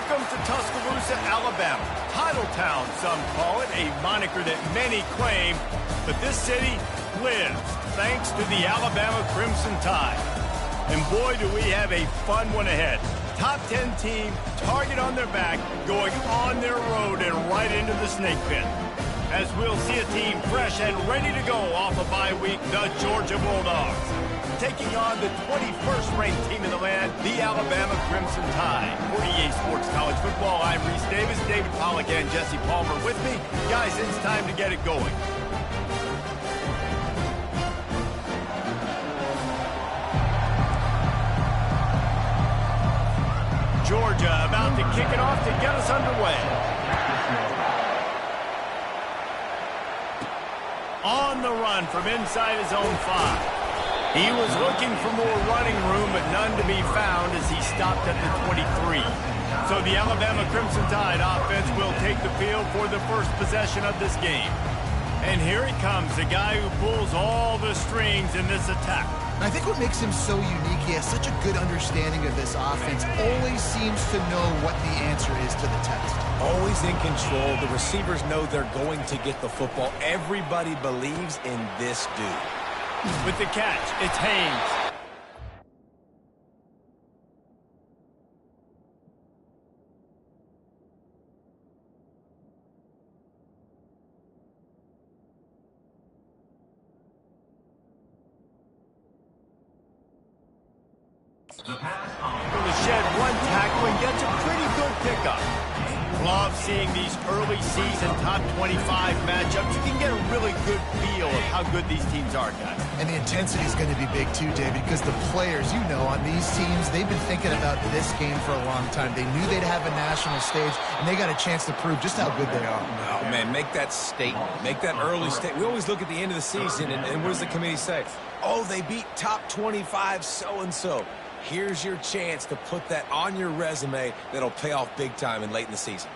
Welcome to Tuscaloosa, Alabama. Titletown, some call it, a moniker that many claim, but this city lives thanks to the Alabama Crimson Tide. And boy, do we have a fun one ahead. Top 10 team, target on their back, going on their road and right into the snake pit. As we'll see a team fresh and ready to go off a bye week, the Georgia Bulldogs. Taking on the 21st ranked team in the land, the Alabama Crimson Tide. For EA Sports College Football, I'm Reese Davis, David Pollack, and Jesse Palmer with me. Guys, it's time to get it going. Georgia about to kick it off to get us underway. On the run from inside his own 5. He was looking for more running room, but none to be found as he stopped at the 23. So the Alabama Crimson Tide offense will take the field for the first possession of this game. And here he comes, the guy who pulls all the strings in this attack. I think what makes him so unique, he has such a good understanding of this offense, always seems to know what the answer is to the test. Always in control. The receivers know they're going to get the football. Everybody believes in this dude. With the catch, it's Haynes. Going to shed one tackle and gets a pretty good pickup. Love seeing these early season top 25 matchups. You can get a really good feel of how good these teams are, guys. And the intensity is going to be big too, David, because the players, you know, on these teams, they've been thinking about this game for a long time. They knew they'd have a national stage, and they got a chance to prove just how good they are. Oh, man, make that statement. Make that early statement. We always look at the end of the season, and what does the committee say? Oh, they beat top 25 so-and-so. Here's your chance to put that on your resume that'll pay off big time and late in the season.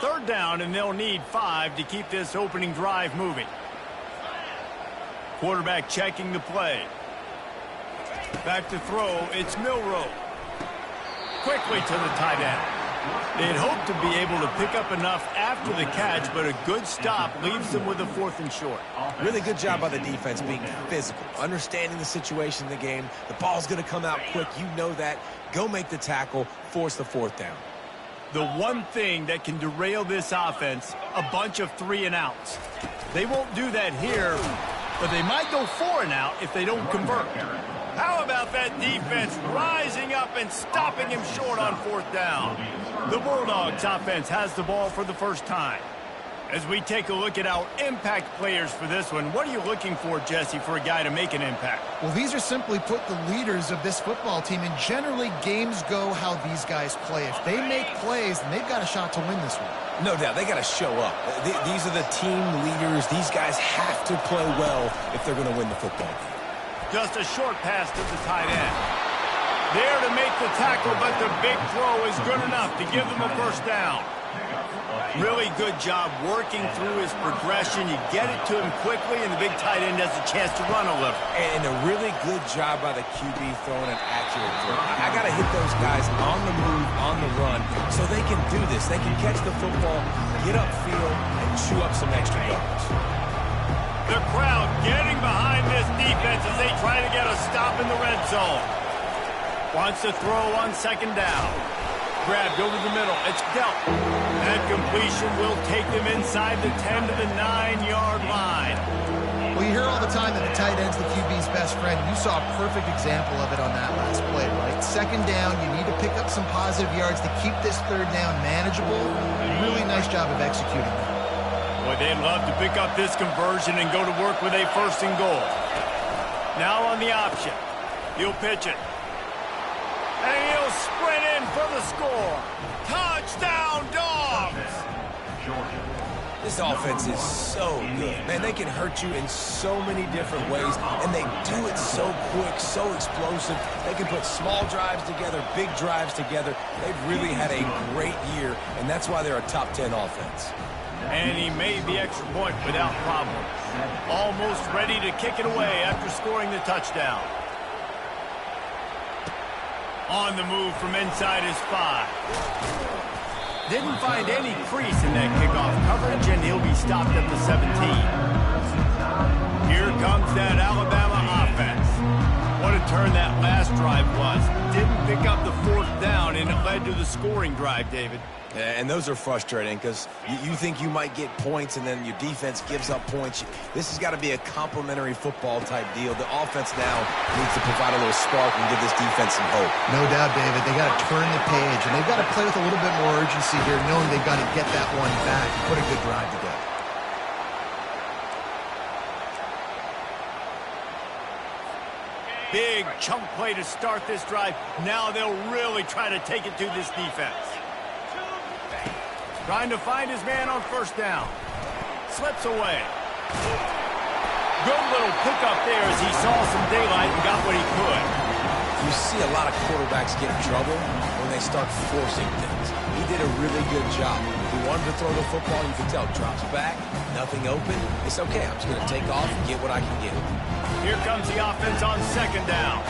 Third down, and they'll need 5 to keep this opening drive moving. Quarterback checking the play. Back to throw, it's Milroe. Quickly to the tight end. They'd hoped to be able to pick up enough after the catch, but a good stop leaves them with a 4th and short. Really good job by the defense being physical, understanding the situation in the game. The ball's going to come out quick. You know that. Go make the tackle, force the 4th down. The one thing that can derail this offense, a bunch of 3 and outs. They won't do that here, but they might go 4 and out if they don't convert. How about that defense rising up and stopping him short on 4th down? The Bulldogs offense has the ball for the first time. As we take a look at our impact players for this one, what are you looking for, Jesse, for a guy to make an impact? Well, these are simply put the leaders of this football team, and generally games go how these guys play. If they make plays, then they've got a shot to win this one. No doubt, they got to show up. These are the team leaders. These guys have to play well if they're going to win the football game. Just a short pass to the tight end. There to make the tackle, but the big throw is good enough to give them a first down. Really good job working through his progression. You get it to him quickly, and the big tight end has a chance to run a little. And a really good job by the QB throwing an accurate throw. I got to hit those guys on the move, on the run, so they can do this. They can catch the football, get upfield, and chew up some extra yards. The crowd getting behind this defense as they try to get a stop in the red zone. Wants to throw on 2nd down. Grabbed over the middle. It's dealt. That completion will take them inside the 10 to the 9-yard line. Well, you hear all the time that the tight end's the QB's best friend. You saw a perfect example of it on that last play, right? 2nd down, you need to pick up some positive yards to keep this 3rd down manageable. Really nice job of executing that. Boy, they'd love to pick up this conversion and go to work with a 1st and goal. Now on the option. He'll pitch it. And he'll sprint in for the score. Touchdown, Dogs! This offense is so good. Man, they can hurt you in so many different ways, and they do it so quick, so explosive. They can put small drives together, big drives together. They've really had a great year, and that's why they're a top 10 offense. And he made the extra point without problem. Almost ready to kick it away after scoring the touchdown. On the move from inside his 5. Didn't find any crease in that kickoff coverage, and he'll be stopped at the 17. Here comes that Alabama offense. What a turn that last drive was. Didn't pick up the 4th down, and it led to the scoring drive, David. Yeah, and those are frustrating because you think you might get points and then your defense gives up points. This has got to be a complementary football type deal. The offense now needs to provide a little spark and give this defense some hope. No doubt, David. They got to turn the page, and they've got to play with a little bit more urgency here, knowing they've got to get that one back and put a good drive together. Big chunk play to start this drive. Now they'll really try to take it to this defense. Trying to find his man on 1st down. Slips away. Good little pickup there as he saw some daylight and got what he could. You see a lot of quarterbacks get in trouble when they start forcing things. He did a really good job. If he wanted to throw the football, you can tell, drops back, nothing open. It's okay, I'm just going to take off and get what I can get. Here comes the offense on 2nd down.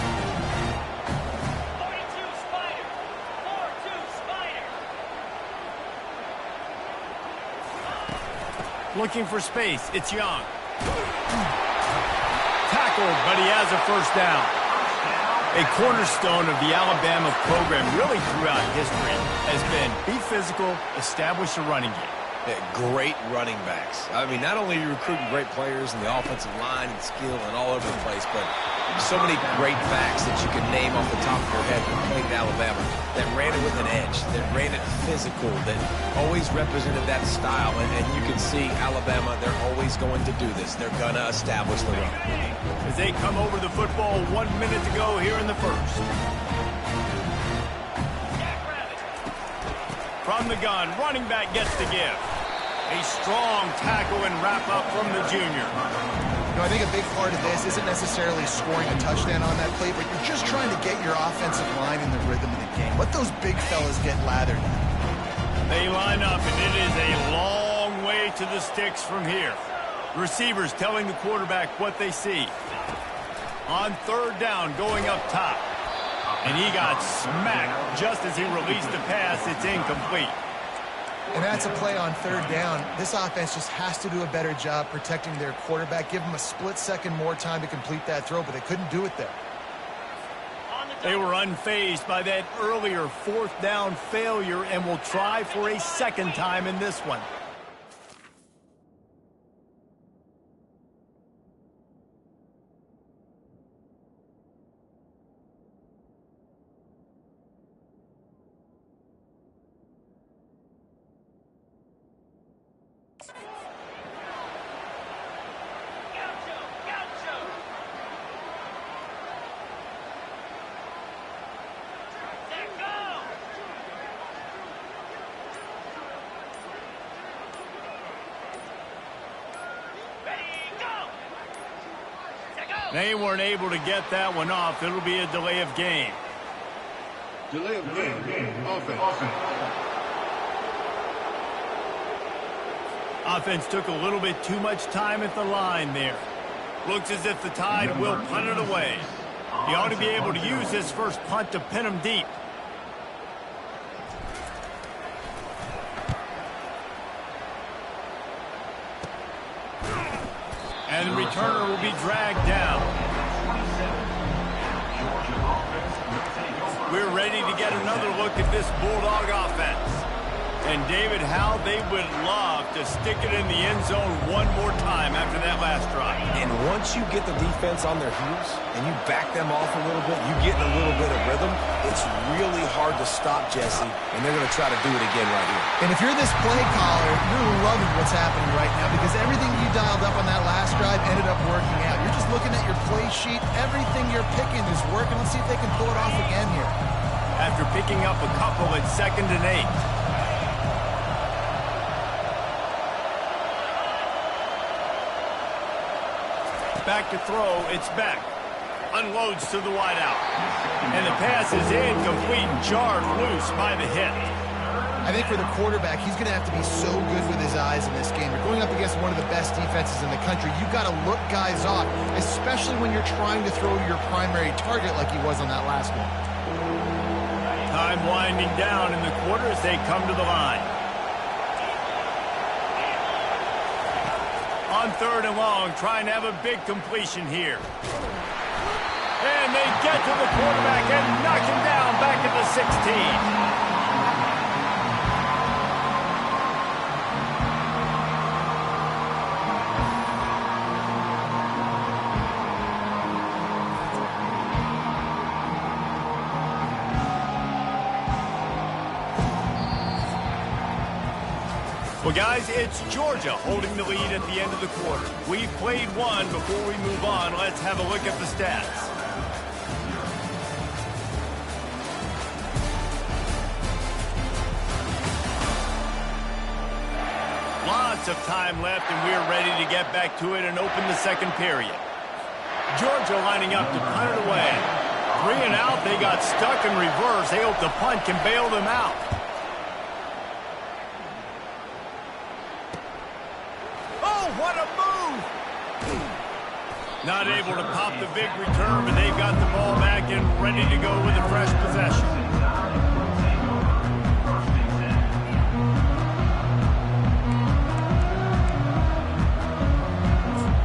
Looking for space. It's Young. Tackled, but he has a 1st down. A cornerstone of the Alabama program really throughout history has been be physical, establish a running game. Yeah, great running backs. I mean, not only are you recruiting great players in the offensive line and skill and all over the place, but so many great backs that you can name off the top of your head that played in Alabama, that ran it with an edge, that ran it physical, that always represented that style. And you can see Alabama, they're always going to do this. They're going to establish the run. As they come over the football, 1 minute to go here in the 1st. From the gun, running back gets the give. A strong tackle and wrap-up from the junior. You know, I think a big part of this isn't necessarily scoring a touchdown on that play, but you're just trying to get your offensive line in the rhythm of the game. Let those big fellas get lathered. They line up, and it is a long way to the sticks from here. Receivers telling the quarterback what they see. On 3rd down, going up top. And he got smacked just as he released the pass. It's incomplete. And that's a play on 3rd down. This offense just has to do a better job protecting their quarterback. Give him a split second more time to complete that throw, but they couldn't do it there. They were unfazed by that earlier 4th down failure and will try for a 2nd time in this one. They weren't able to get that one off. It'll be a delay of game. Delay of game. Offense. Offense took a little bit too much time at the line there. Looks as if the Tide will punt it away. He ought to be able to use his first punt to pin him deep. And the returner will be dragged down. We're ready to get another look at this Bulldog offense. And David, how they would love to stick it in the end zone one more time after that last drive. And once you get the defense on their heels and you back them off a little bit, you get in a little bit of rhythm, it's really hard to stop, Jesse, and they're going to try to do it again right here. And if you're this play caller, you're loving what's happening right now because everything you dialed up on that last drive ended up working out. You're just looking at your play sheet. Everything you're picking is working. Let's see if they can pull it off again here. After picking up a couple at 2nd and 8. Back to throw, it's Beck. Unloads to the wideout. And the pass is incomplete, jarred loose by the hit. I think for the quarterback, he's going to have to be so good with his eyes in this game. You're going up against one of the best defenses in the country. You've got to look guys off, especially when you're trying to throw to your primary target like he was on that last one. Time winding down in the quarter as they come to the line. On 3rd and long, trying to have a big completion here. And they get to the quarterback and knock him down back at the 16. Well, guys, it's Georgia holding the lead at the end of the quarter. We've played one. Before we move on, let's have a look at the stats. Lots of time left, and we're ready to get back to it and open the second period. Georgia lining up to punt it away. 3 and out, they got stuck in reverse. They hope the punt can bail them out. What a move! Not able to pop the big return, but they've got the ball back and ready to go with a fresh possession.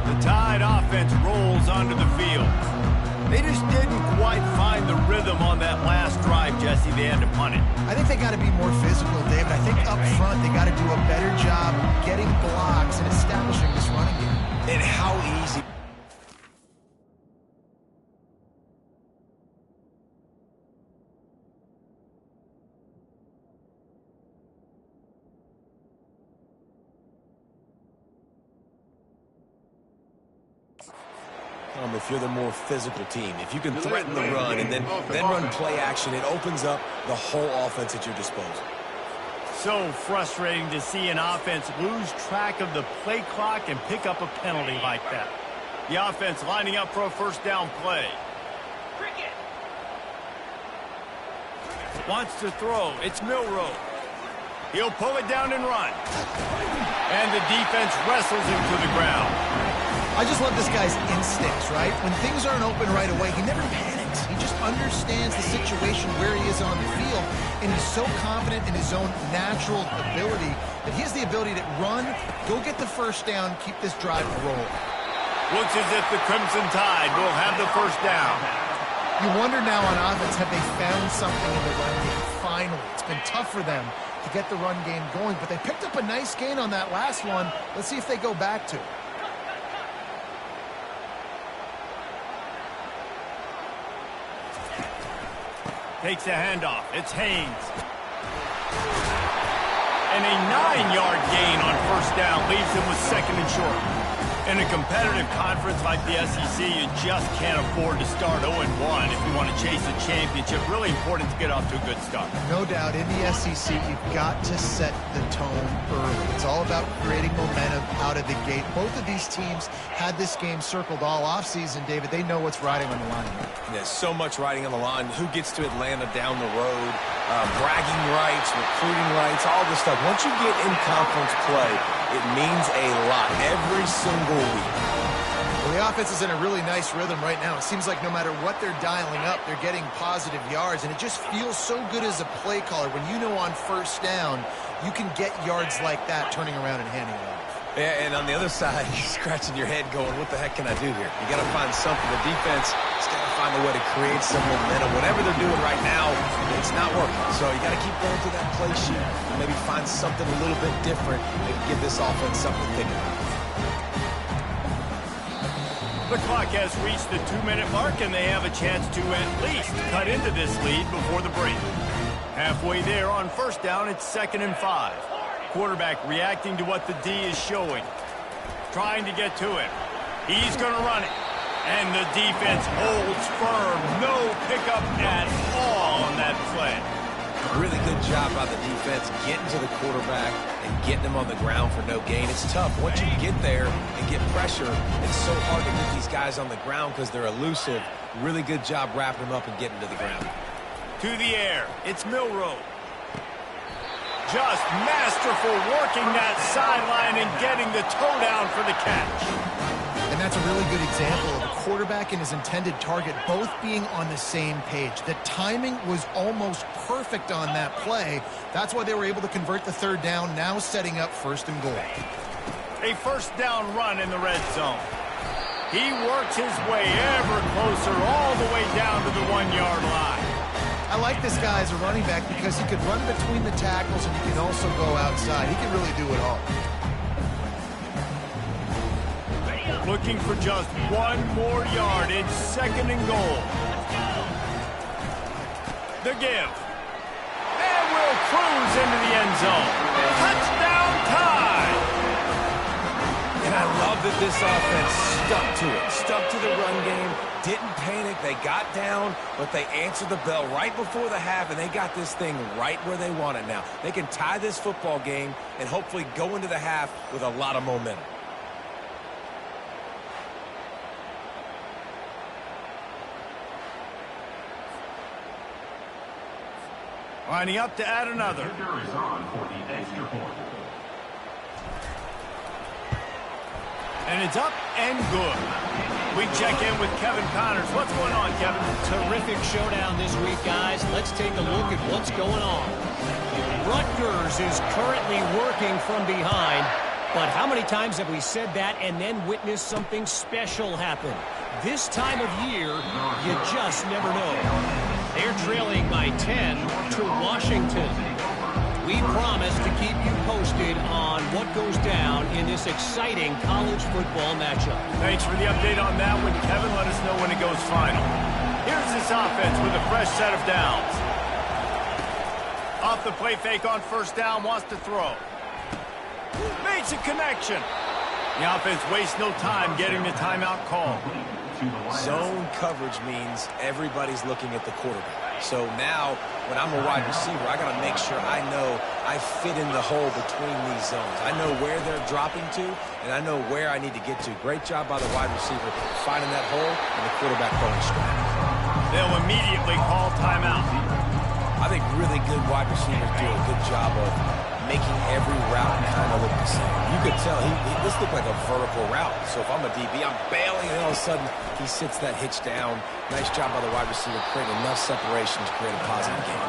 The Tide offense rolls onto the field. They just didn't quite find the rhythm on that last drive, Jesse. They had to punt it. I think they got to be more physical, David. I think up front they got to do a better job getting blocks and establishing this running game. And how easy. If you're the more physical team, if you can threaten the run and then run play action, it opens up the whole offense at your disposal. So frustrating to see an offense lose track of the play clock and pick up a penalty like that. The offense lining up for a first down play. Wants to throw. It's Milroe. He'll pull it down and run. And the defense wrestles him to the ground. I just love this guy's instincts, right? When things aren't open right away, he never panics. He just understands the situation where he is on the field, and he's so confident in his own natural ability that he has the ability to run, go get the first down, keep this drive rolling. Looks as if the Crimson Tide will have the first down. You wonder now on offense, have they found something in the run game? Finally. It's been tough for them to get the run game going, but they picked up a nice gain on that last one. Let's see if they go back to it. Takes a handoff. It's Haynes. And a 9-yard gain on first down leaves him with 2nd and short. In a competitive conference like the SEC, you just can't afford to start 0-1 if you want to chase a championship. Really important to get off to a good start. No doubt, in the SEC, you've got to set the tone early. It's all about creating momentum out of the gate. Both of these teams had this game circled all offseason, David. They know what's riding on the line. There's so much riding on the line. Who gets to Atlanta down the road? Bragging rights, recruiting rights, all this stuff. Once you get in conference play, it means a lot every single week. Well, the offense is in a really nice rhythm right now. It seems like no matter what they're dialing up, they're getting positive yards, and it just feels so good as a play caller when you know on first down you can get yards like that turning around and handing it off. Yeah, and on the other side, you're scratching your head going, what the heck can I do here? You got to find something. The defense has got to find a way to create some momentum. Whatever they're doing right now, it's not working. So you got to keep going through that play sheet and maybe find something a little bit different. Maybe give this offense something to think about. The clock has reached the 2-minute mark, and they have a chance to at least cut into this lead before the break. Halfway there on first down, it's 2nd and 5. Quarterback reacting to what the D is showing. Trying to get to it. He's going to run it. And the defense holds firm. No pickup at all on that play. Really good job by the defense getting to the quarterback and getting him on the ground for no gain. It's tough. Once you get there and get pressure, it's so hard to get these guys on the ground because they're elusive. Really good job wrapping them up and getting to the ground. To the air. It's Milroe. Just masterful working that sideline and getting the toe down for the catch. And that's a really good example of a quarterback and his intended target both being on the same page. The timing was almost perfect on that play. That's why they were able to convert the third down, now setting up 1st and goal. A 1st down run in the red zone. He works his way ever closer all the way down to the 1-yard line. I like this guy as a running back because he could run between the tackles and he can also go outside. He can really do it all. Looking for just 1 more yard. It's 2nd and goal. The give. And will cruise into the end zone. Touchdown time! And I love that this offense stuck to it. Stuck to the run game. Didn't panic. They got down, but they answered the bell right before the half, and they got this thing right where they want it now. They can tie this football game and hopefully go into the half with a lot of momentum. Lining up to add another. And it's up and good. We check in with Kevin Connors. What's going on, Kevin? Terrific showdown this week, guys. Let's take a look at what's going on. Rutgers is currently working from behind, but how many times have we said that and then witnessed something special happen? This time of year, you just never know. They're trailing by 10 to Washington. We promise to keep you posted on what goes down in this exciting college football matchup. Thanks for the update on that one, Kevin. Let us know when it goes final. Here's this offense with a fresh set of downs. Off the play fake on 1st down, wants to throw. Makes a connection. The offense wastes no time getting the timeout call. Zone coverage means everybody's looking at the quarterback. So now, when I'm a wide receiver, I got to make sure I know I fit in the hole between these zones. I know where they're dropping to, and I know where I need to get to. Great job by the wide receiver finding that hole and the quarterback going straight. They'll immediately call timeout. I think really good wide receivers do a good job of making every route kind of look the same. You could tell this looked like a vertical route. So if I'm a DB, I'm bailing, and all of a sudden he sits that hitch down. Nice job by the wide receiver, creating enough separation to create a positive game.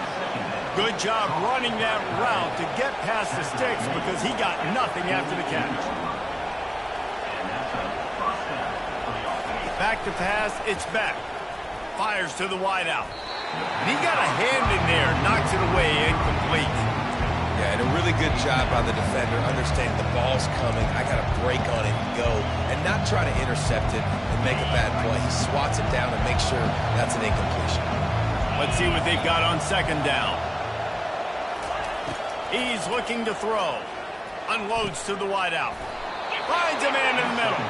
Good job running that route to get past the sticks because he got nothing after the catch. Back to pass, it's back. Fires to the wideout. And he got a hand in there, knocks it away, incomplete. Yeah, and a really good job by the defender, understanding the ball's coming. I got to break on it and go, and not try to intercept it and make a bad play. He swats it down and makes sure that's an incompletion. Let's see what they've got on 2nd down. He's looking to throw. Unloads to the wideout. Finds a man in the middle.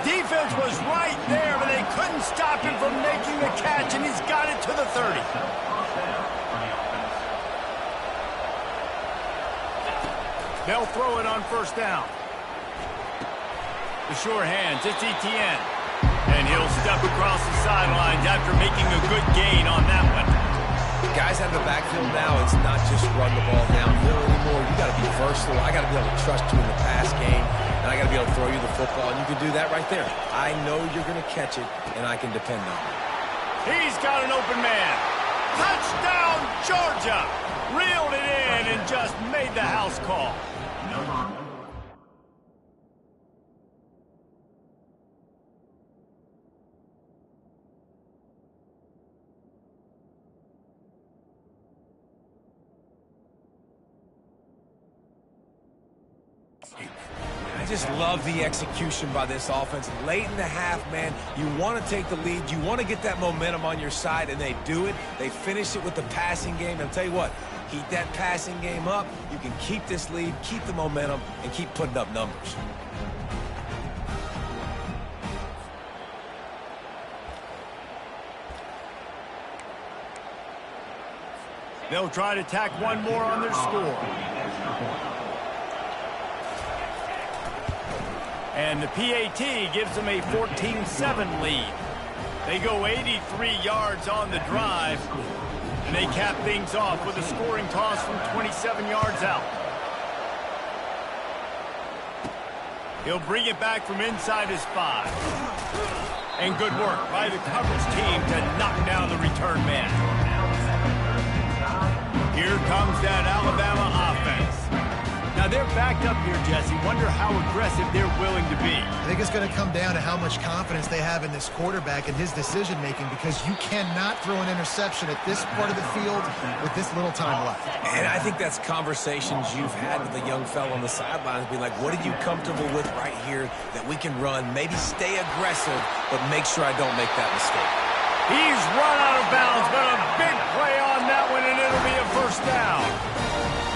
Defense was right there, but they couldn't stop him from making the catch, and he's got it to the 30. They'll throw it on 1st down. The sure hands, it's Etienne. And he'll step across the sidelines after making a good gain on that one. Guys out of the backfield now, it's not just run the ball downhill anymore. You got to be versatile. I got to be able to trust you in the pass game, and I got to be able to throw you the football, and you can do that right there. I know you're going to catch it, and I can depend on it. He's got an open man. Touchdown, Georgia! Reeled it in and just made the house call. I just love the execution by this offense. Late in the half, man, you want to take the lead. You want to get that momentum on your side, and they do it. They finish it with the passing game. And I'll tell you what, heat that passing game up. You can keep this lead, keep the momentum, and keep putting up numbers. They'll try to tack one more on their score. And the PAT gives them a 14-7 lead. They go 83 yards on the drive, and they cap things off with a scoring toss from 27 yards out. He'll bring it back from inside his 5. And good work by the coverage team to knock down the return man. Here comes that Alabama offense. Now they're backed up here, Jesse. Wonder how aggressive they're willing to be. I think it's going to come down to how much confidence they have in this quarterback and his decision-making, because you cannot throw an interception at this part of the field with this little time left. And I think that's conversations you've had with the young fellow on the sidelines, being like, what are you comfortable with right here that we can run? Maybe stay aggressive, but make sure I don't make that mistake. He's run out of bounds, but a big play on that one, and it'll be a first down.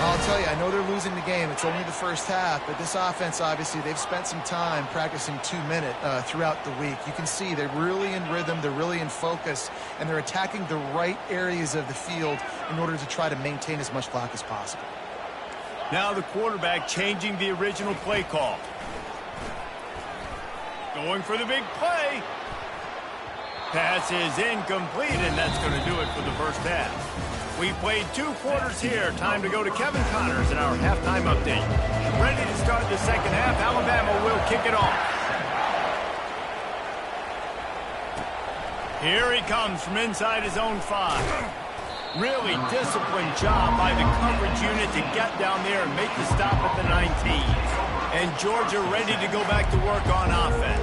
I'll tell you, I know they're losing the game. It's only the first half, but this offense, obviously, they've spent some time practicing 2-minute throughout the week. You can see they're really in rhythm, they're really in focus, and they're attacking the right areas of the field in order to try to maintain as much clock as possible. Now the quarterback changing the original play call. Going for the big play. Pass is incomplete, and that's going to do it for the first half. We played 2 quarters here. Time to go to Kevin Connors in our halftime update. Ready to start the second half. Alabama will kick it off. Here he comes from inside his own 5. Really disciplined job by the coverage unit to get down there and make the stop at the 19. And Georgia ready to go back to work on offense.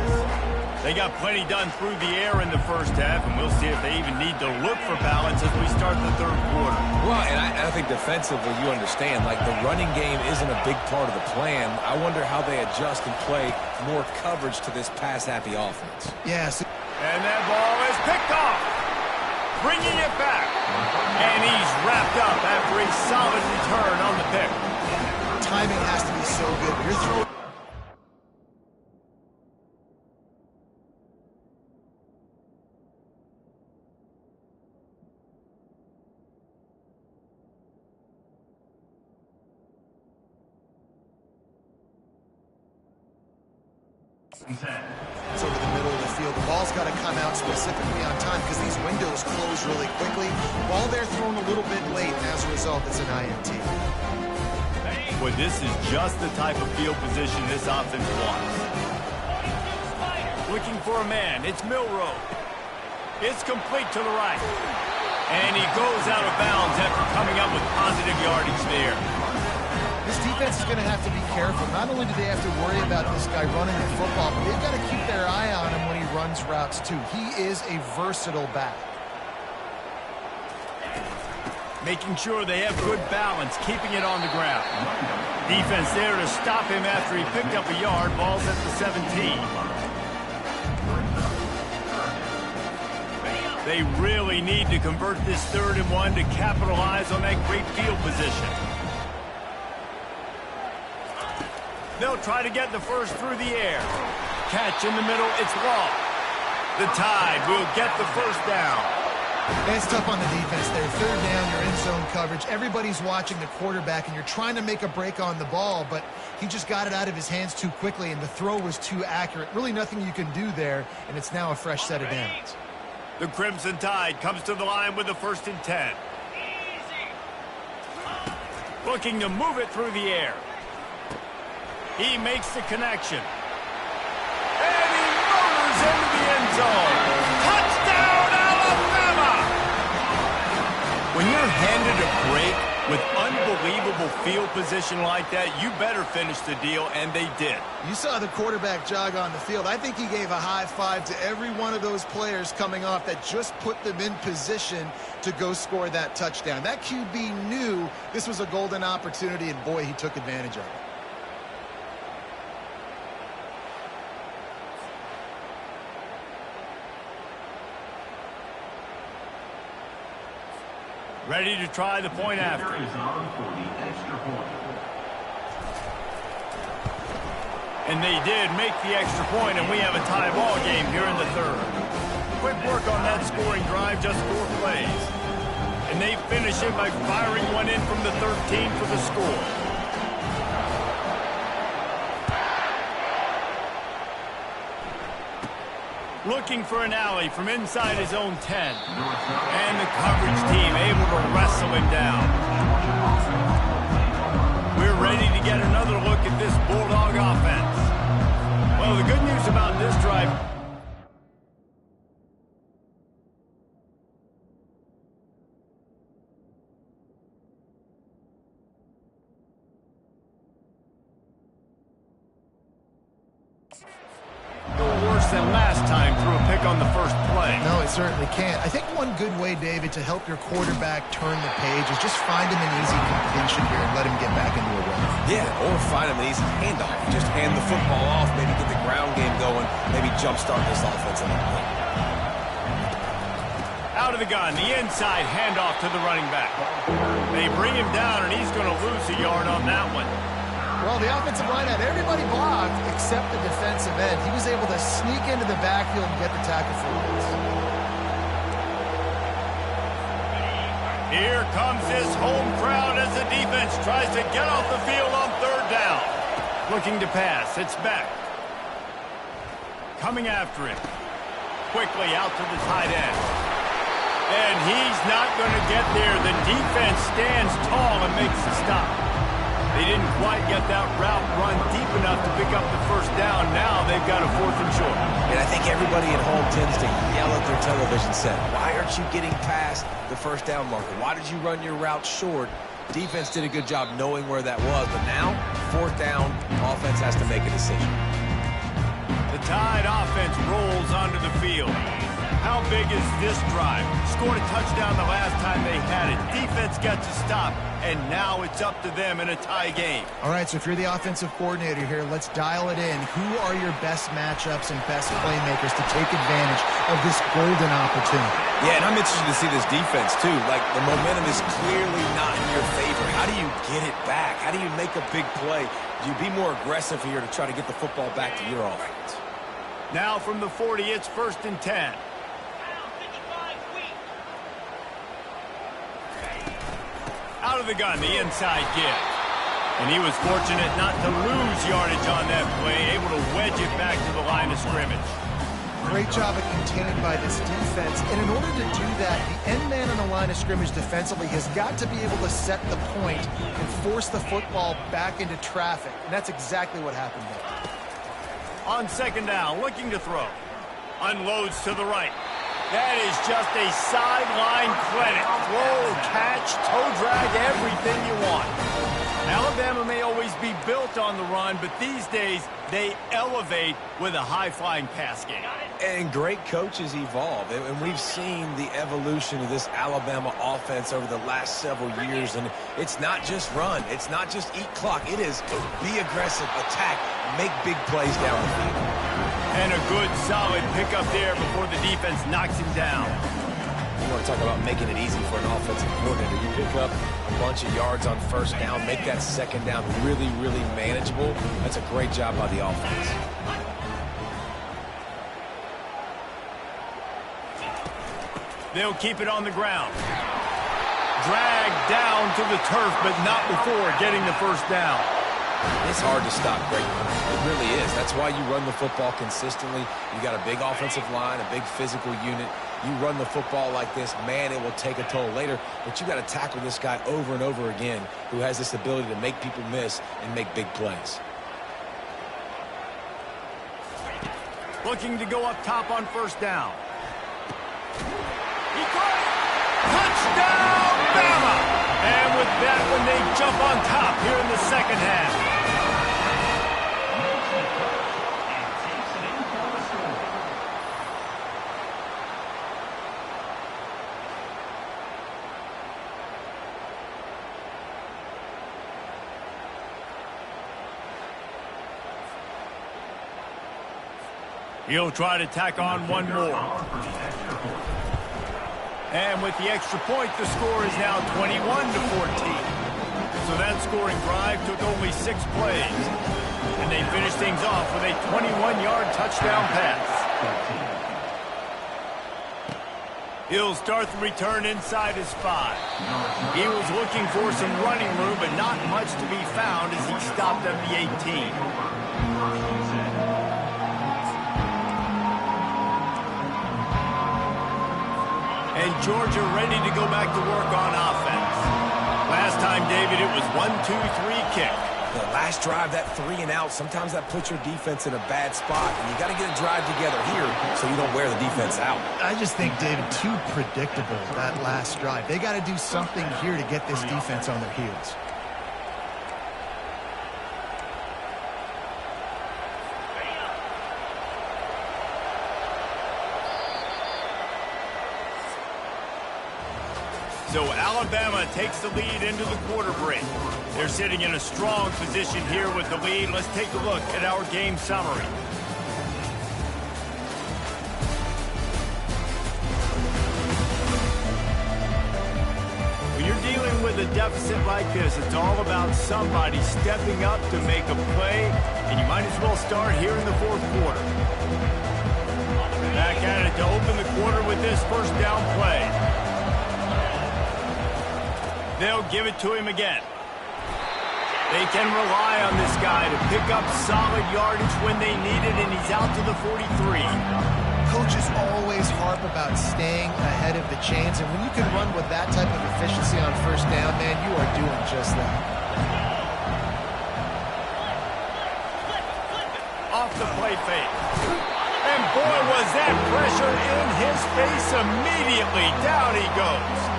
They got plenty done through the air in the first half, and we'll see if they even need to look for balance as we start the third quarter. Well, and I think defensively, you understand, like the running game isn't a big part of the plan. I wonder how they adjust and play more coverage to this pass-happy offense. Yes. And that ball is picked off. Bringing it back. And he's wrapped up after a solid return on the pick. Timing has to be so good. You're throwing... It's over the middle of the field. The ball's got to come out specifically on time because these windows close really quickly. Ball they're thrown a little bit late, and as a result, it's an INT. Well, this is just the type of field position this offense wants. Looking for a man. It's Milroe. It's complete to the right. And he goes out of bounds after coming up with positive yardage there. This defense is going to have to be careful. Not only do they have to worry about this guy running the football, but they've got to keep their eye on him when he runs routes too. He is a versatile back. Making sure they have good balance, keeping it on the ground. Defense there to stop him after he picked up a yard. Ball's at the 17. They really need to convert this 3rd and 1 to capitalize on that great field position. They'll try to get the first through the air. Catch in the middle, it's long. The Tide will get the first down. And it's tough on the defense there. 3rd down, you're in zone coverage. Everybody's watching the quarterback, and you're trying to make a break on the ball, but he just got it out of his hands too quickly, and the throw was too accurate. Really nothing you can do there, and it's now a fresh set of downs. The Crimson Tide comes to the line with the 1st and 10. Looking to move it through the air. He makes the connection. And he motors into the end zone. Touchdown, Alabama! When you're handed a break with unbelievable field position like that, you better finish the deal, and they did. You saw the quarterback jog on the field. I think he gave a high five to every one of those players coming off that just put them in position to go score that touchdown. That QB knew this was a golden opportunity, and boy, he took advantage of it. Ready to try the point after. And they did make the extra point, and we have a tie ball game here in the 3rd. Quick work on that scoring drive, just 4 plays. And they finish it by firing one in from the 13 for the score. Looking for an alley from inside his own 10. And the coverage team able to wrestle him down. We're ready to get another look at this Bulldog offense. Well, the good news about this drive... than last time through a pick on the first play. No, it certainly can't. I think one good way, David, to help your quarterback turn the page is just find him an easy completion here and let him get back into a rhythm. Yeah, or find him an easy handoff. Just hand the football off, maybe get the ground game going, maybe jumpstart this offense a little bit. Out of the gun, the inside handoff to the running back. They bring him down, and he's going to lose a yard on that one. Well, the offensive line had everybody blocked except the defensive end. He was able to sneak into the backfield and get the tackle for once. Here comes this home crowd as the defense tries to get off the field on third down. Looking to pass. It's back. Coming after him. Quickly out to the tight end. And he's not going to get there. The defense stands tall and makes the stop. They didn't quite get that route run deep enough to pick up the first down. Now they've got a 4th and short. And I think everybody at home tends to yell at their television set. Why aren't you getting past the first down marker? Why did you run your route short? Defense did a good job knowing where that was. But now, 4th down, offense has to make a decision. The Tide offense rolls onto the field. How big is this drive? Scored a touchdown the last time they had it. Defense got to stop, and now it's up to them in a tie game. All right, so if you're the offensive coordinator here, let's dial it in. Who are your best matchups and best playmakers to take advantage of this golden opportunity? Yeah, and I'm interested to see this defense, too. Like, the momentum is clearly not in your favor. How do you get it back? How do you make a big play? Do you be more aggressive here to try to get the football back to your offense? Now from the 40, it's 1st and 10. Out of the gun, the inside give. And he was fortunate not to lose yardage on that play, able to wedge it back to the line of scrimmage. Great job of containing by this defense. And in order to do that, the end man on the line of scrimmage defensively has got to be able to set the point and force the football back into traffic. And that's exactly what happened there. On 2nd down, looking to throw. Unloads to the right. That is just a sideline clinic. Throw, catch, toe drag, everything you want. Alabama may always be built on the run, but these days they elevate with a high-flying pass game. And great coaches evolve, and we've seen the evolution of this Alabama offense over the last several years, and it's not just run, it's not just eat clock, it is be aggressive, attack, make big plays down the field. And a good, solid pickup there before the defense knocks him down. You want to talk about making it easy for an offensive coordinator. You pick up a bunch of yards on 1st down, make that 2nd down really, really manageable. That's a great job by the offense. They'll keep it on the ground. Dragged down to the turf, but not before getting the 1st down. It's hard to stop great runs. It really is. That's why you run the football consistently. You got a big offensive line, a big physical unit. You run the football like this, man, it will take a toll later. But you got to tackle this guy over and over again who has this ability to make people miss and make big plays. Looking to go up top on 1st down. He caught it! Touchdown, Bama! And with that one, they jump on top here in the 2nd half. He'll try to tack on one more. And with the extra point, the score is now 21-14. So that scoring drive took only 6 plays. And they finished things off with a 21-yard touchdown pass. He'll start the return inside his 5. He was looking for some running room, but not much to be found as he stopped at the 18. And Georgia ready to go back to work on offense. Last time, David, it was 1-2-3 kick. The last drive, that 3 and out, sometimes that puts your defense in a bad spot, and you got to get a drive together here so you don't wear the defense out. I just think, David, too predictable, that last drive. They got to do something here to get this defense on their heels. So Alabama takes the lead into the quarter break. They're sitting in a strong position here with the lead. Let's take a look at our game summary. When you're dealing with a deficit like this, it's all about somebody stepping up to make a play, and you might as well start here in the fourth quarter. Back at it to open the quarter with this first down play. They'll give it to him again. They can rely on this guy to pick up solid yardage when they need it, and he's out to the 43. Coaches always harp about staying ahead of the chains, and when you can run with that type of efficiency on first down, man, you are doing just that. Off the play fake. And boy, was that pressure in his face immediately. Down he goes.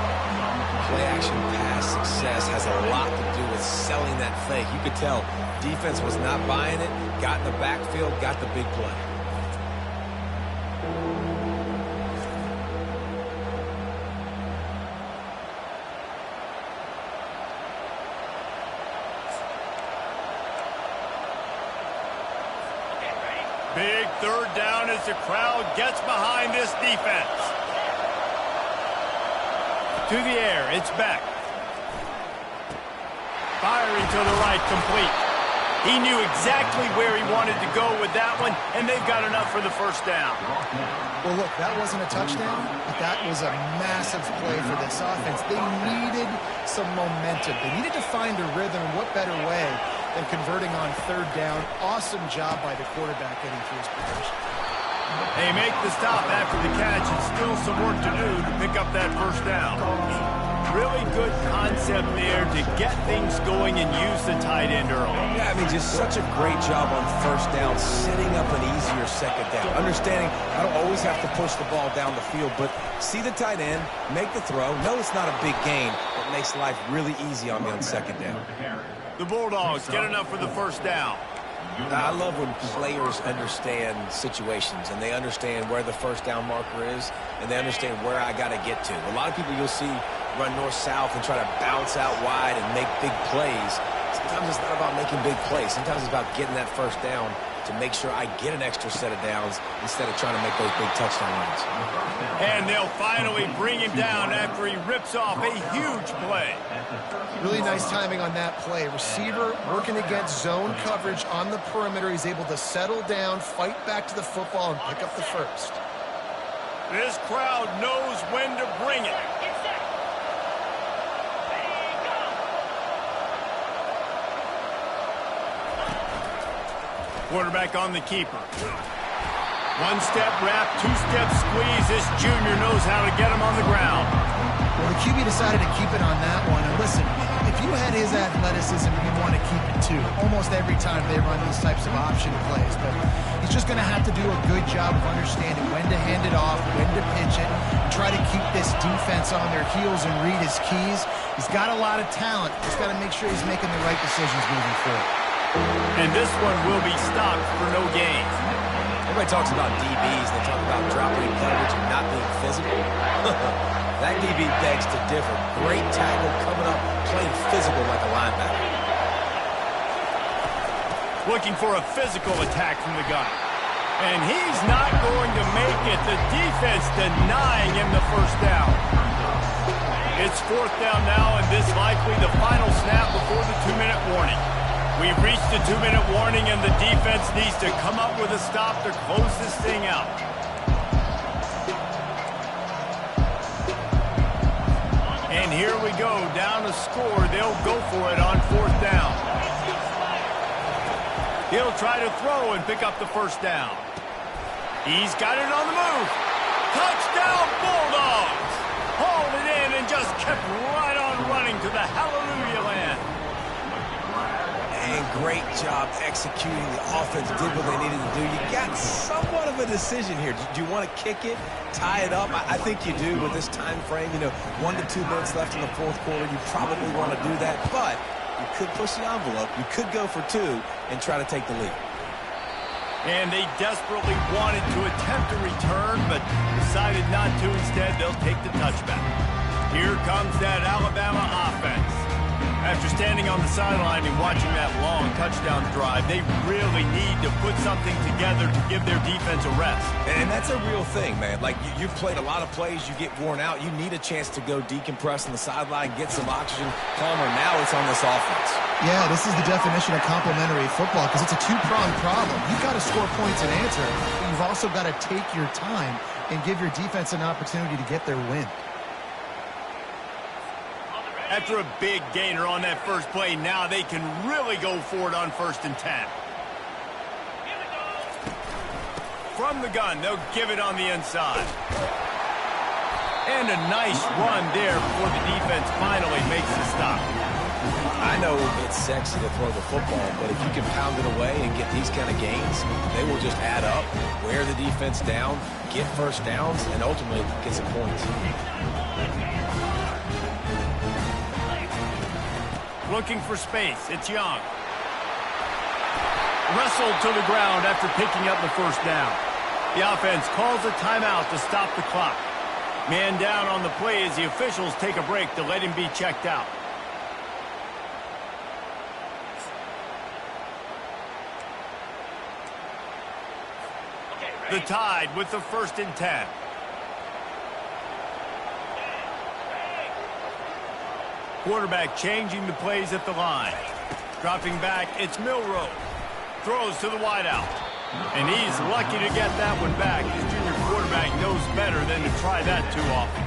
Play-action pass success has a lot to do with selling that fake. You could tell defense was not buying it, got in the backfield, got the big play. Big third down as the crowd gets behind this defense. To the air, it's back. Firing to the right, complete. He knew exactly where he wanted to go with that one, and they've got enough for the first down. Well, look, that wasn't a touchdown, but that was a massive play for this offense. They needed some momentum. They needed to find a rhythm. What better way than converting on third down? Awesome job by the quarterback getting through his progression. They make the stop after the catch, and still some work to do to pick up that first down. Really good concept there to get things going and use the tight end early. Yeah, I mean, just such a great job on first down, setting up an easier second down. Understanding I don't always have to push the ball down the field, but see the tight end, make the throw. No, it's not a big gain, but makes life really easy on me on second down. The Bulldogs get enough for the first down. I love when players understand situations and they understand where the first down marker is and they understand where I got to get to. A lot of people you'll see run north-south and try to bounce out wide and make big plays. Sometimes it's not about making big plays. Sometimes it's about getting that first down to make sure I get an extra set of downs instead of trying to make those big touchdown runs. And they'll finally bring him down after he rips off a huge play. Really nice timing on that play. Receiver working against zone coverage on the perimeter. He's able to settle down, fight back to the football, and pick up the first. This crowd knows when to bring it. Quarterback on the keeper. One-step wrap, two-step squeeze. This junior knows how to get him on the ground. Well, the QB decided to keep it on that one. And listen, if you had his athleticism, you'd want to keep it too. Almost every time they run these types of option plays. But he's just going to have to do a good job of understanding when to hand it off, when to pitch it, and try to keep this defense on their heels and read his keys. He's got a lot of talent. He's got to make sure he's making the right decisions moving forward. And this one will be stopped for no gain. Everybody talks about DBs. They talk about dropping in coverage and not being physical. That DB begs to differ. Great tackle coming up, playing physical like a linebacker. Looking for a physical attack from the gun. And he's not going to make it. The defense denying him the first down. It's fourth down now, and this likely the final snap before the 2-minute warning. We've reached the 2-minute warning, and the defense needs to come up with a stop to close this thing out. And here we go, down a score. They'll go for it on fourth down. He'll try to throw and pick up the first down. He's got it on the move. Touchdown, Bulldogs! Hauled it in and just kept right on running to the hallelujah land. And great job executing. The offense did what they needed to do. You got somewhat of a decision here. Do you want to kick it, tie it up? I think you do with this time frame. 1 to 2 minutes left in the fourth quarter. You probably want to do that, but you could push the envelope. You could go for 2 and try to take the lead. And they desperately wanted to attempt a return, but decided not to. Instead, they'll take the touchback. Here comes that Alabama offense. After standing on the sideline and watching that long touchdown drive, they really need to put something together to give their defense a rest. And that's a real thing, man. Like, you've played a lot of plays, you get worn out. You need a chance to go decompress on the sideline, get some oxygen. Calmer. Now it's on this offense. Yeah, this is the definition of complementary football because it's a two-pronged problem. You've got to score points and answer, but you've also got to take your time and give your defense an opportunity to get their win. After a big gainer on that first play, now they can really go for it on 1st and 10. From the gun, they'll give it on the inside. And a nice run there before the defense finally makes the stop. I know it's sexy to throw the football, but if you can pound it away and get these kind of gains, they will just add up, wear the defense down, get first downs, and ultimately get some points. Looking for space. It's Young. Wrestled to the ground after picking up the first down. The offense calls a timeout to stop the clock. Man down on the play as the officials take a break to let him be checked out. The Tide with the 1st and 10. Quarterback changing the plays at the line. Dropping back, it's Milroe. Throws to the wideout. And he's lucky to get that one back. His junior quarterback knows better than to try that too often.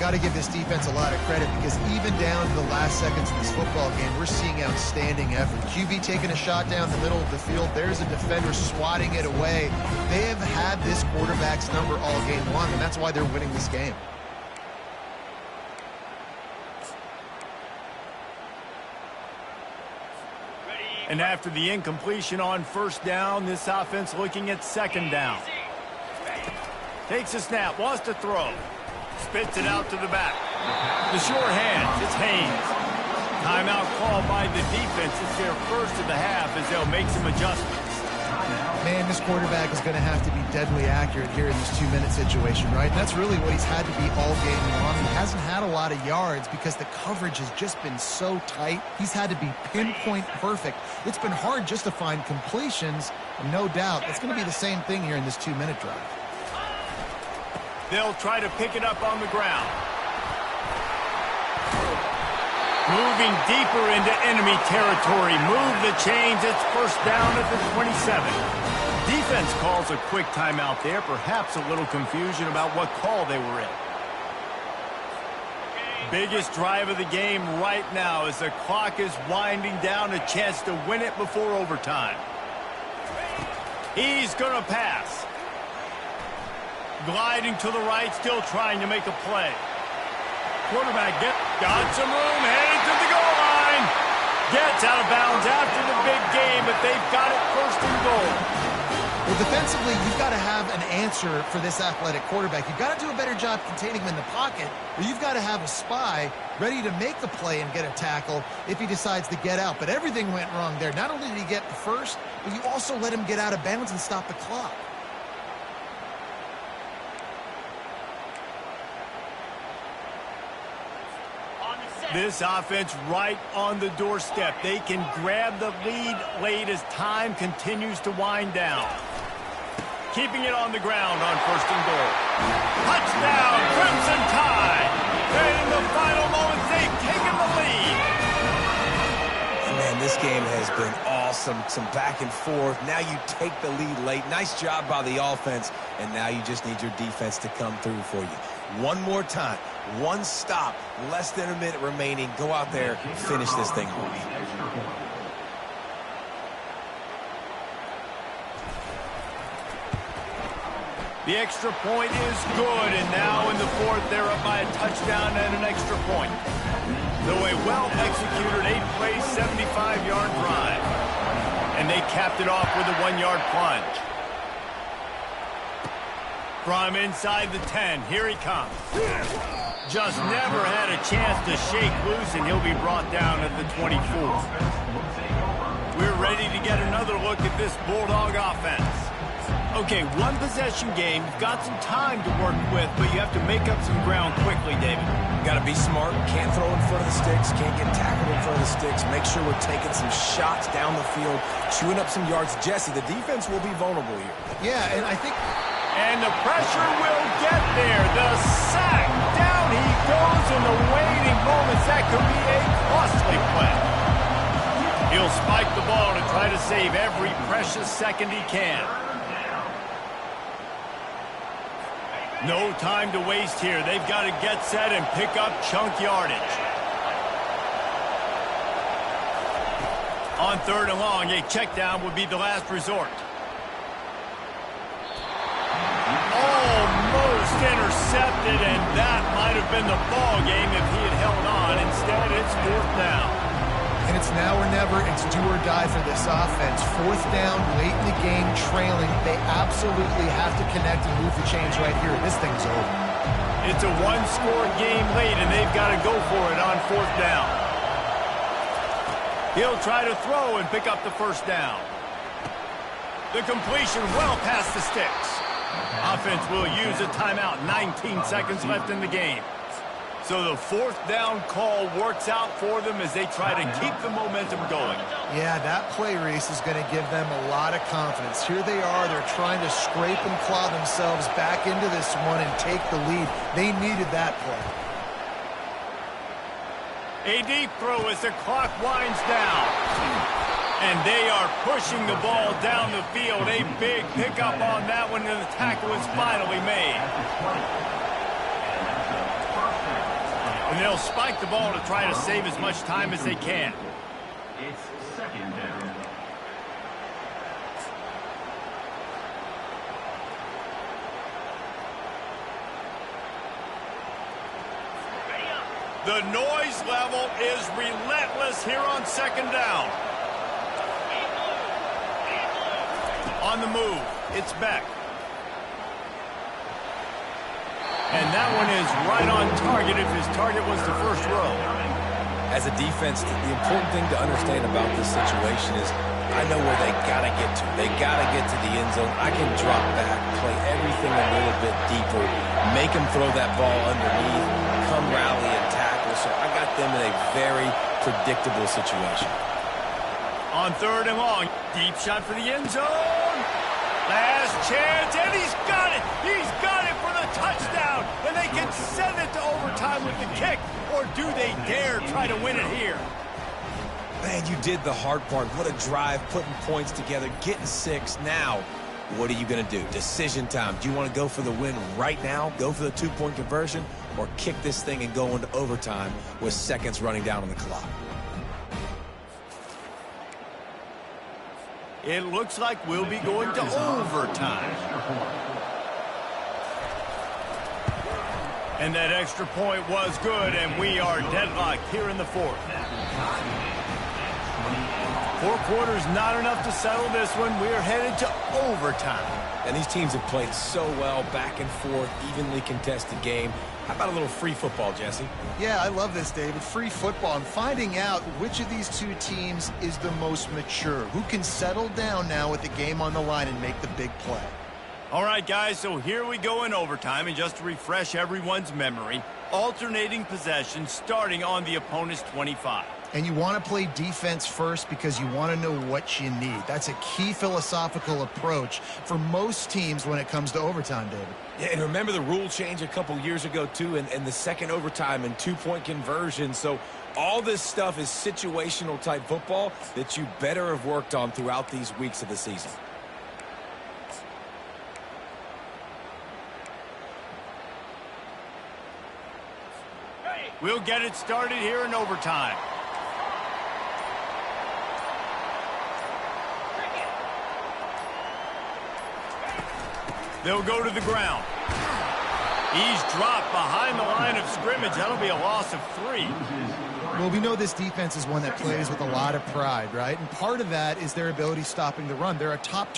Got to give this defense a lot of credit because even down to the last seconds of this football game, we're seeing outstanding effort. QB taking a shot down the middle of the field. There's a defender swatting it away. They have had this quarterback's number all game long, and that's why they're winning this game. And after the incompletion on 1st down, this offense looking at 2nd down. Takes a snap, wants to throw. Spits it out to the back. The sure hands, it's Haynes. Timeout called by the defense. It's their first of the half as they'll make some adjustments. Man, this quarterback is going to have to be deadly accurate here in this 2-minute situation, right? And that's really what he's had to be all game long. He hasn't had a lot of yards because the coverage has just been so tight. He's had to be pinpoint perfect. It's been hard just to find completions, and no doubt that's going to be the same thing here in this 2-minute drive. They'll try to pick it up on the ground. Moving deeper into enemy territory. Move the chains. It's 1st down at the 27. Defense calls a quick timeout there. Perhaps a little confusion about what call they were in. Biggest drive of the game right now as the clock is winding down. A chance to win it before overtime. He's going to pass. Gliding to the right, still trying to make a play. Quarterback got some room, headed to the goal line. Gets out of bounds after the big game, but they've got it 1st and goal. Well, defensively, you've got to have an answer for this athletic quarterback. You've got to do a better job containing him in the pocket, or you've got to have a spy ready to make the play and get a tackle if he decides to get out. But everything went wrong there. Not only did he get the first, but you also let him get out of bounds and stop the clock. This offense right on the doorstep. They can grab the lead late as time continues to wind down. Keeping it on the ground on 1st and goal. Touchdown, Crimson Tide! And in the final moments, they've taken the lead. Man, this game has been awesome. Some back and forth. Now you take the lead late. Nice job by the offense. And now you just need your defense to come through for you. One more time. One stop. Less than a minute remaining. Go out there, finish this thing off. The extra point is good, and now in the 4th, they're up by a touchdown and an extra point. Though a well-executed 8-play, 75-yard drive. And they capped it off with a 1-yard plunge. From inside the 10, here he comes. Just never had a chance to shake loose, and he'll be brought down at the 24. We're ready to get another look at this Bulldog offense. Okay, 1-possession game. You've got some time to work with, but you have to make up some ground quickly, David. Got to be smart. Can't throw in front of the sticks. Can't get tackled in front of the sticks. Make sure we're taking some shots down the field, chewing up some yards. Jesse, the defense will be vulnerable here. Yeah, and I think... And the pressure will get there. The sack. Down he goes in the waiting moments. That could be a costly play. He'll spike the ball to try to save every precious second he can. No time to waste here. They've got to get set and pick up chunk yardage. On 3rd and long, a check down would be the last resort. Almost intercepted, and that might have been the ball game if he had held on. Instead, it's 4th down. And it's now or never. It's do or die for this offense. 4th down, late in the game, trailing. They absolutely have to connect and move the chains right here. This thing's over. It's a one-score game late, and they've got to go for it on 4th down. He'll try to throw and pick up the 1st down. The completion well past the sticks. Offense will use a timeout. 19 seconds left in the game. So the 4th down call works out for them as they try to keep the momentum going. Yeah, that play race is going to give them a lot of confidence. Here they are. They're trying to scrape and claw themselves back into this one and take the lead. They needed that play. A deep throw as the clock winds down. And they are pushing the ball down the field. A big pickup on that one, and the tackle is finally made. And they'll spike the ball to try to save as much time as they can. It's 2nd down. The noise level is relentless here on 2nd down. On the move, it's Beck. And that one is right on target if his target was the 1st row. As a defense, the important thing to understand about this situation is I know where they got to get to. They got to get to the end zone. I can drop back, play everything a little bit deeper, make them throw that ball underneath, come rally and tackle. So I got them in a very predictable situation. On 3rd and long, deep shot for the end zone. Last chance, and he's got it! He's got it for the touchdown! And they can send it to overtime with the kick, or do they dare try to win it here? Man, you did the hard part. What a drive, putting points together, getting 6. Now, what are you going to do? Decision time. Do you want to go for the win right now, go for the 2-point conversion, or kick this thing and go into overtime with seconds running down on the clock? It looks like we'll be going to overtime. And that extra point was good, and we are deadlocked here in the 4th. 4 quarters not enough to settle this one. We're headed to overtime. And these teams have played so well, back and forth, evenly contested game. How about a little free football, Jesse? Yeah, I love this, David. Free football. I'm finding out which of these 2 teams is the most mature. Who can settle down now with the game on the line and make the big play? All right, guys, so here we go in overtime. And just to refresh everyone's memory, alternating possessions starting on the opponent's 25. And you want to play defense first because you want to know what you need. That's a key philosophical approach for most teams when it comes to overtime, David. Yeah, and remember the rule change a couple years ago, too, and the second overtime and 2-point conversion. So all this stuff is situational type football that you better have worked on throughout these weeks of the season. We'll get it started here in overtime. They'll go to the ground. He's dropped behind the line of scrimmage. That'll be a loss of 3. Well, we know this defense is one that plays with a lot of pride, right? And part of that is their ability stopping the run. They're a top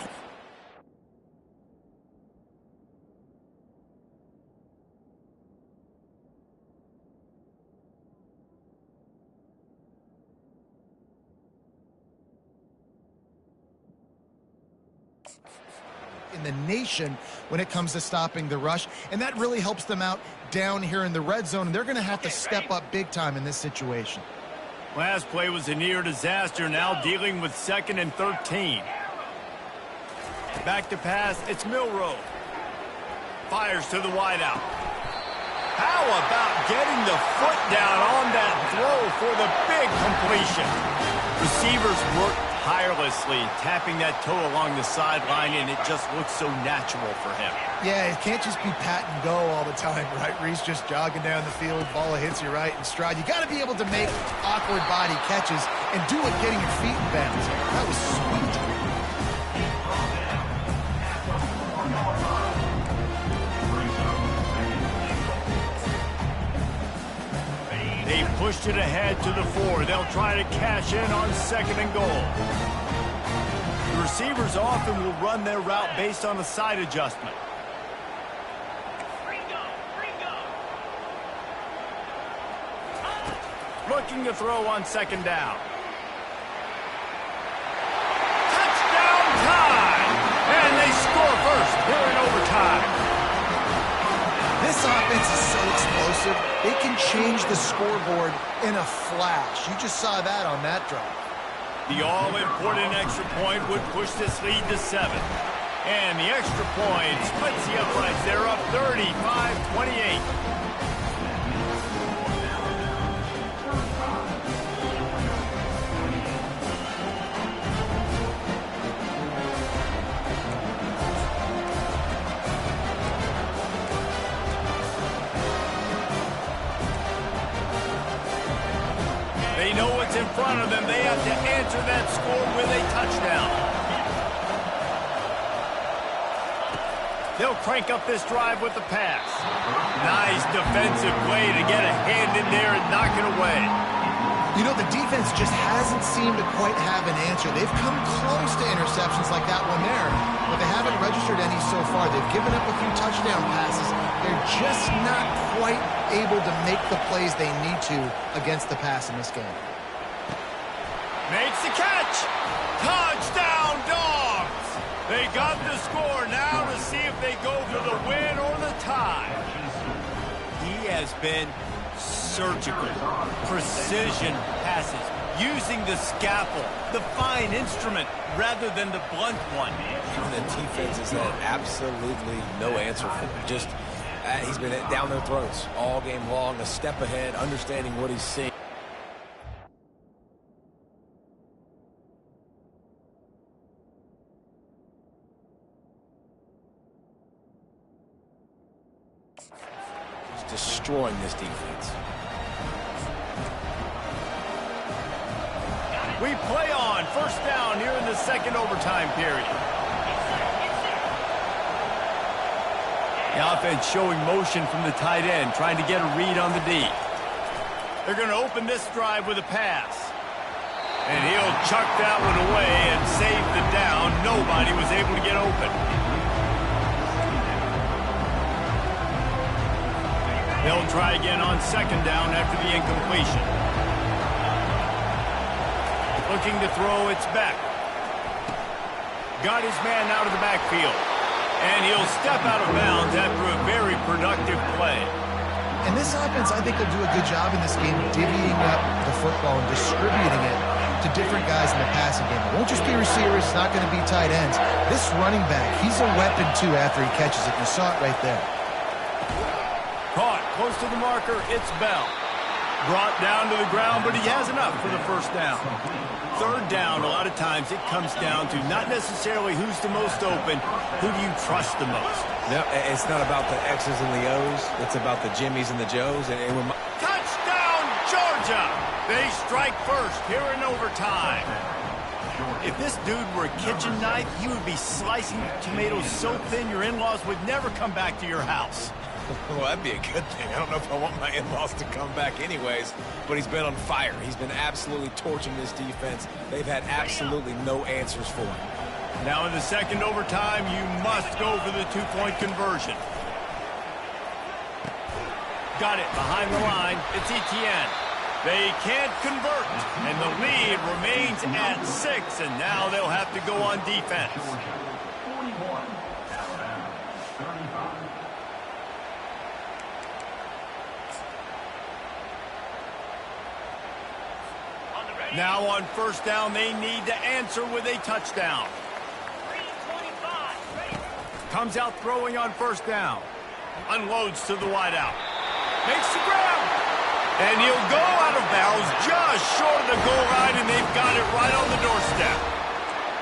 in the nation when it comes to stopping the rush, and that really helps them out down here in the red zone, and they're going to have to step up big time in this situation. Last play was a near disaster, now dealing with 2nd and 13. Back to pass, it's Milroe. Fires to the wideout. How about getting the foot down on that throw for the big completion? Receivers work tirelessly, tapping that toe along the sideline, and it just looks so natural for him. Yeah, it can't just be pat and go all the time, right? Reese just jogging down the field, ball hits you right in stride. You got to be able to make awkward body catches and do it getting your feet in bounds. That was sweet. They pushed it ahead to the 4. They'll try to cash in on 2nd and goal. The receivers often will run their route based on a side adjustment. Looking to throw on 2nd down. Touchdown time! And they score first here in overtime. This offense is so explosive, they can change the scoreboard in a flash. You just saw that on that drive. The all-important extra point would push this lead to 7. And the extra point splits the uprights. They're up 35-28. They know what's in front of them. They have to answer that score with a touchdown. They'll crank up this drive with the pass. Nice defensive play to get a hand in there and knock it away. You know, the defense just hasn't seemed to quite have an answer. They've come close to interceptions like that one there, but they haven't registered any so far. They've given up a few touchdown passes. They're just not quite able to make the plays they need to against the pass in this game. Makes the catch. Touchdown, Dogs. They got the score now to see if they go for the win or the tie. He has been surgical, precision passes, using the scalpel, the fine instrument, rather than the blunt one. Even the defense has had absolutely no answer for him. Just, he's been down their throats all game long, a step ahead, understanding what he's seeing. He's destroying this defense. We play on. First down here in the 2nd overtime period. The offense showing motion from the tight end, trying to get a read on the D. They're going to open this drive with a pass. And he'll chuck that one away and save the down. Nobody was able to get open. They'll try again on 2nd down after the incompletion. Looking to throw, it's Beck. Got his man out of the backfield. And he'll step out of bounds after a very productive play. And this offense, I think, will do a good job in this game divvying up the football and distributing it to different guys in the passing game. It won't just be receivers. It's not going to be tight ends. This running back, he's a weapon, too, after he catches it. You saw it right there. Caught close to the marker, it's Bell. Brought down to the ground, but he has enough for the first down. 3rd down, a lot of times it comes down to not necessarily who's the most open, who do you trust the most? No, it's not about the X's and the O's. It's about the Jimmies and the Joes. Touchdown, Georgia! They strike first here in overtime. If this dude were a kitchen knife, he would be slicing tomatoes so thin your in-laws would never come back to your house. Well, that'd be a good thing. I don't know if I want my in-laws to come back anyways, but he's been on fire. He's been absolutely torching this defense. They've had absolutely no answers for him. Now in the 2nd overtime, you must go for the 2-point conversion. Got it behind the line. It's Etienne. They can't convert, and the lead remains at 6, and now they'll have to go on defense. Now on first down, they need to answer with a touchdown. Comes out throwing on first down. Unloads to the wideout. Makes the grab. And he'll go out of bounds just short of the goal line, and they've got it right on the doorstep.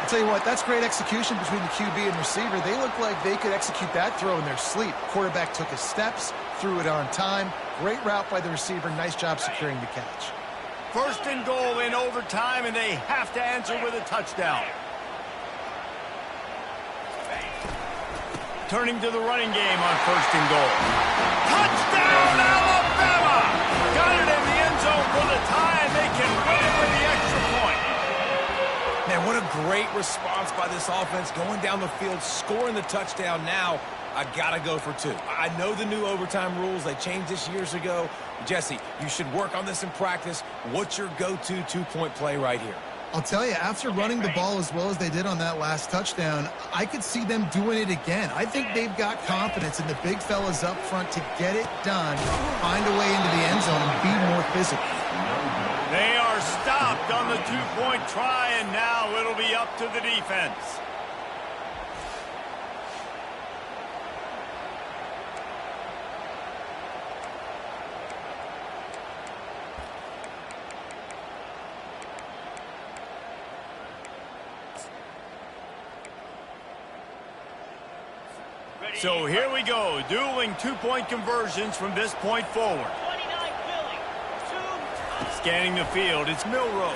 I'll tell you what, that's great execution between the QB and receiver. They look like they could execute that throw in their sleep. Quarterback took his steps, threw it on time. Great route by the receiver. Nice job securing the catch. First and goal in overtime, and they have to answer with a touchdown. Turning to the running game on first and goal. Touchdown, Alabama! Got it in the end zone for the tie, and they can win it with the extra point. Man, what a great response by this offense. Going down the field, scoring the touchdown now. I got to go for two. I know the new overtime rules. They changed this years ago. Jesse, you should work on this in practice. What's your go-to two-point play right here? I'll tell you, after running the ball as well as they did on that last touchdown, I could see them doing it again. I think they've got confidence in the big fellas up front to get it done, find a way into the end zone, and be more physical. They are stopped on the two-point try, and now it'll be up to the defense. So here we go, dueling two-point conversions from this point forward. Scanning the field, it's Milroe.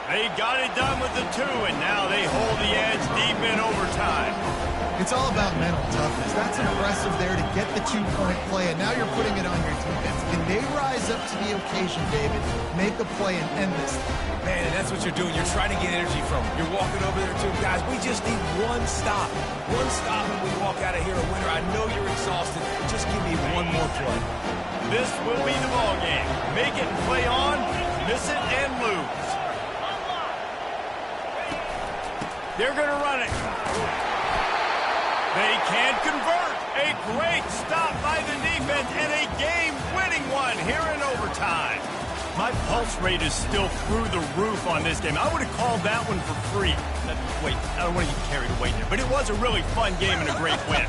They got it done with the two, and now they hold the edge deep in overtime. It's all about mental toughness. That's impressive there to get the two-point play, and now you're putting it on your defense. Can they rise up to the occasion, David, make a play and end this thing? Man, and that's what you're doing. You're trying to get energy from them. You're walking over there too. Guys, we just need one stop. One stop and we walk out of here a winner. I know you're exhausted. Just give me one more play. This will be the ball game. Make it and play on, miss it and lose. They're going to run it. They can't convert. A great stop by the defense and a game-winning one here in overtime. My pulse rate is still through the roof on this game. I would have called that one for free. Wait, I don't want to get carried away there, but it was a really fun game and a great win.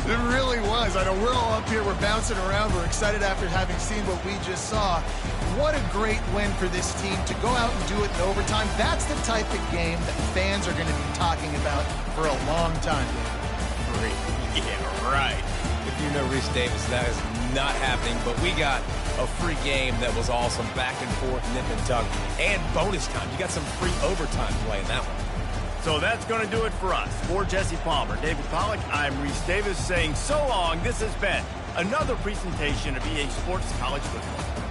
It really was. I know we're all up here, we're bouncing around, we're excited after having seen what we just saw. What a great win for this team to go out and do it in overtime. That's the type of game that fans are going to be talking about for a long time. Great. Yeah, right. If you know Reese Davis, that is not happening, but we got a free game that was awesome, back and forth, nip and tuck, and bonus time. You got some free overtime play in that one. So that's going to do it for us. For Jesse Palmer, David Pollack, I'm Reese Davis saying so long. This has been another presentation of EA Sports College Football.